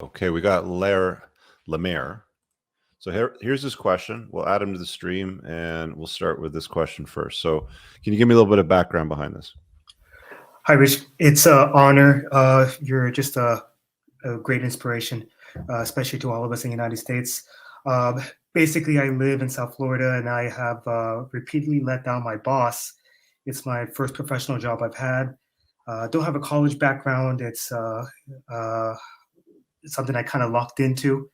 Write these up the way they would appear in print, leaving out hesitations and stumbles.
Okay, we got Lemaire. So here's his question. We'll add him to the stream, and we'll start with this question first. So, can you give me a little bit of background behind this? Hi, Rich. It's an honor. You're just a great inspiration, especially to all of us in the United States. Uh, Basically, I live in South Florida, and I have repeatedly let down my boss. It's my first professional job I've had. Don't have a college background. It's something I kind of locked into.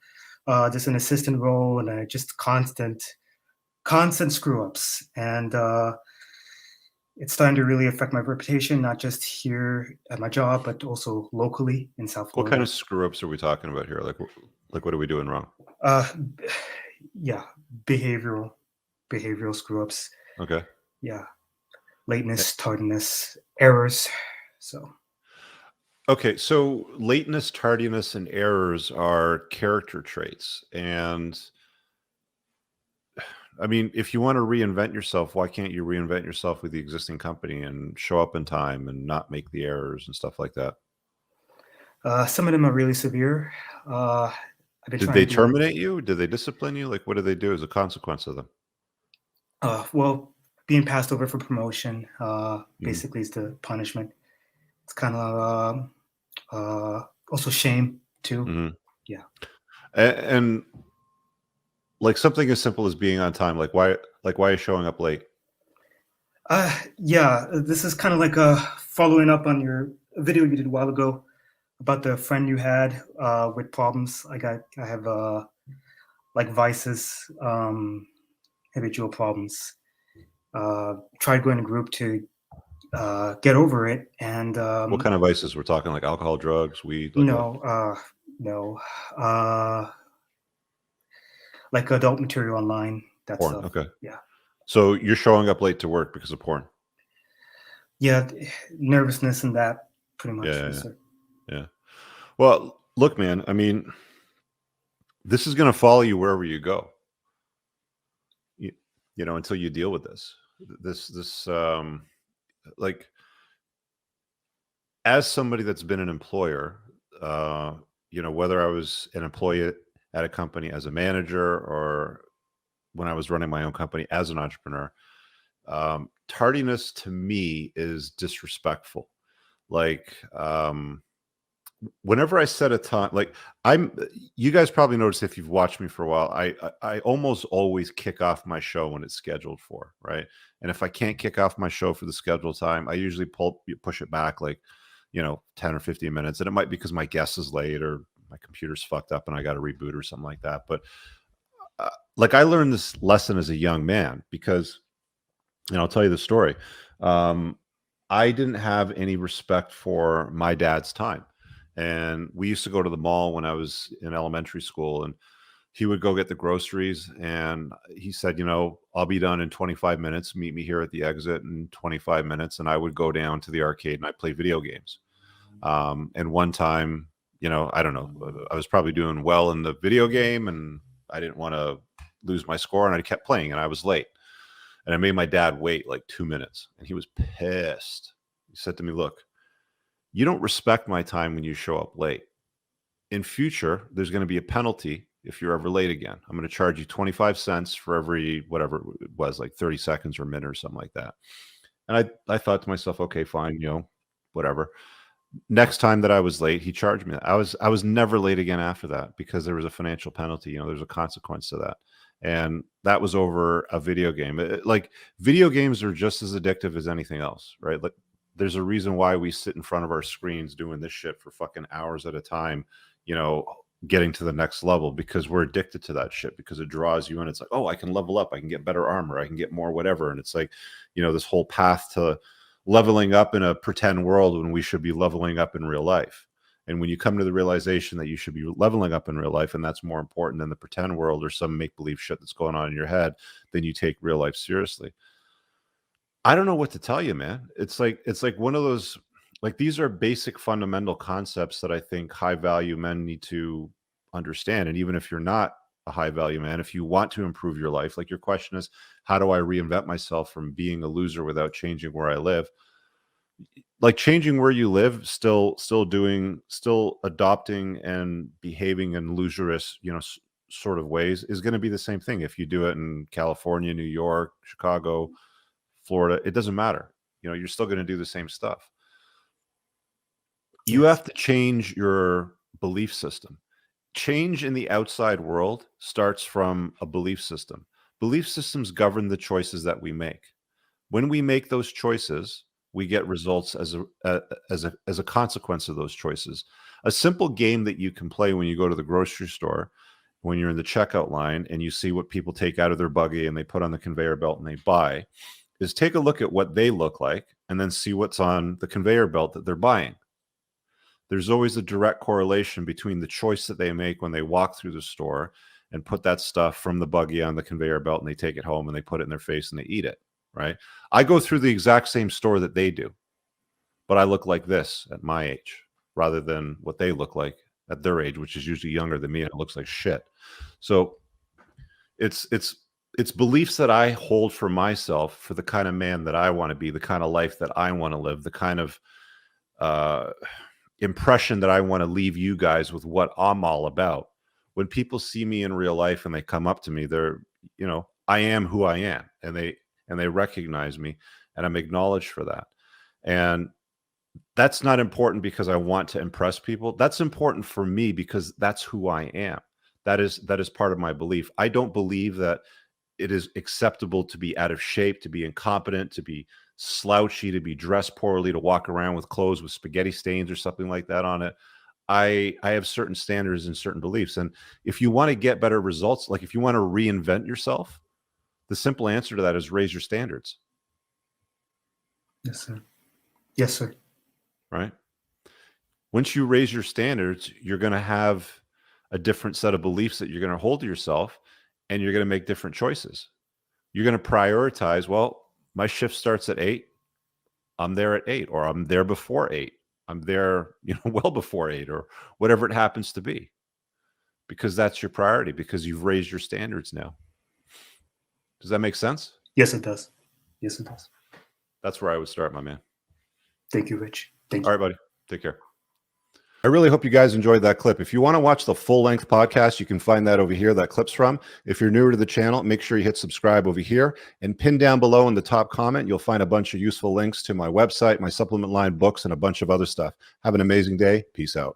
Just an assistant role, and just constant screw ups, and it's starting to really affect my reputation, not just here at my job, but also locally in South What kind of Florida. screw ups are we talking about here? Like what are we doing wrong? Uh, yeah, behavioral screw ups. Okay. Yeah, Eh, lateness, tardiness, errors. So Okay, so lateness, tardiness, and errors are character traits. And I mean, if you want to reinvent yourself, why can't you reinvent yourself with the existing company and show up in time and not make the errors and stuff like that? some of them are really severe. I've been Did trying they to do it. terminate you? Did they discipline you? Like, what did they do as a consequence of them? Well, being passed over for promotion Mm, basically is the punishment. It's kind of also shame too. mhm. Yeah. And like something as simple as being on time, like why are you showing up late? Yeah, this is kind of like following up on your video you did a while ago about the friend you had with problems. I have like vices, habitual problems. Tried going to group to get over it, and What kind of vices? We're talking like alcohol, drugs, weed, like what? no, no, uh, like adult material online, that Porn. stuff. Okay. Yeah, So you're showing up late to work because of porn. yeah, nervousness and that pretty Yeah, much. yeah, Yes, yeah. sir. Yeah. Well, look, man, I mean, this is going to follow you wherever you go, you, until you deal with this. Like, as somebody that's been an employer, uh, whether I was an employee at a company as a manager or when I was running my own company as an entrepreneur, tardiness to me is disrespectful. Like, whenever I set a time, like you guys probably noticed if you've watched me for a while, I almost always kick off my show when it's scheduled for, right? And if I can't kick off my show for the scheduled time, I usually push it back like, 10 or 15 minutes. And it might be because my guest is late or my computer's fucked up and I got to reboot or something like that. But like I learned this lesson as a young man because, I'll tell you the story. Um, I didn't have any respect for my dad's time. And we used to go to the mall when I was in elementary school, and he would go get the groceries. And he said, I'll be done in 25 minutes. Meet me here at the exit in 25 minutes. And I would go down to the arcade and I play video games. And one time, I don't know, I was probably doing well in the video game and I didn't want to lose my score. And I kept playing and I was late. And I made my dad wait like 2 minutes and he was pissed. He said to me, look, you don't respect my time when you show up late. In future, there's going to be a penalty if you're ever late again. I'm going to charge you 25 cents for every whatever it was, like 30 seconds or a minute or something like that. And I thought to myself, okay, fine, whatever. Next time that I was late, he charged me. I was never late again after that because there was a financial penalty. There's a consequence to that. And that was over a video game. Like video games are just as addictive as anything else, right? Like there's a reason why we sit in front of our screens doing this shit for fucking hours at a time, getting to the next level because we're addicted to that shit because it draws you in. It's like, oh, I can level up, I can get better armor, I can get more whatever. And it's like, this whole path to leveling up in a pretend world when we should be leveling up in real life. And when you come to the realization that you should be leveling up in real life, and that's more important than the pretend world or some make-believe shit that's going on in your head, then you take real life seriously. I don't know what to tell you, man. It's like one of those, like, these are basic fundamental concepts that I think high value men need to understand. And even if you're not a high value man, if you want to improve your life, like your question is, how do I reinvent myself from being a loser without changing where I live? like changing where you live, still adopting and behaving in usurious, sort of ways is going to be the same thing. If you do it in California, New York, Chicago, Florida, it doesn't matter. You're still going to do the same stuff. You have to change your belief system. Change in the outside world starts from a belief system. Belief systems govern the choices that we make. When we make those choices, we get results as a consequence of those choices. A simple game that you can play when you go to the grocery store, when you're in the checkout line and you see what people take out of their buggy and they put on the conveyor belt and they buy, is take a look at what they look like and then see what's on the conveyor belt that they're buying. There's always a direct correlation between the choice that they make when they walk through the store and put that stuff from the buggy on the conveyor belt and they take it home and they put it in their face and they eat it, right? I go through the exact same store that they do, but I look like this at my age rather than what they look like at their age, which is usually younger than me, and it looks like shit. So it's beliefs that I hold for myself, for the kind of man that I want to be, the kind of life that I want to live, the kind of impression that I want to leave you guys with what I'm all about. When people see me in real life and they come up to me, they're, I am who I am, and they recognize me, and I'm acknowledged for that. And that's not important because I want to impress people. That's important for me because that's who I am. That is part of my belief. I don't believe that it is acceptable to be out of shape, to be incompetent, to be slouchy, to be dressed poorly, to walk around with clothes with spaghetti stains or something like that on it. I have certain standards and certain beliefs. And if you want to get better results, like if you want to reinvent yourself, the simple answer to that is raise your standards. Yes, sir. Yes, sir. Right? Once you raise your standards, you're going to have a different set of beliefs that you're going to hold to yourself, and you're going to make different choices. You're going to prioritize, well, my shift starts at 8. I'm there at 8, or I'm there before 8. I'm there, well before 8, or whatever it happens to be, because that's your priority, because you've raised your standards now. Does that make sense? Yes, it does. Yes, it does. That's where I would start, my man. Thank you, Rich. Thank you. All right, buddy. Take care. I really hope you guys enjoyed that clip. If you want to watch the full-length podcast, you can find that over here, that clip's from. If you're newer to the channel, make sure you hit subscribe over here, and pin down below in the top comment, you'll find a bunch of useful links to my website, my supplement line, books, and a bunch of other stuff. Have an amazing day. Peace out.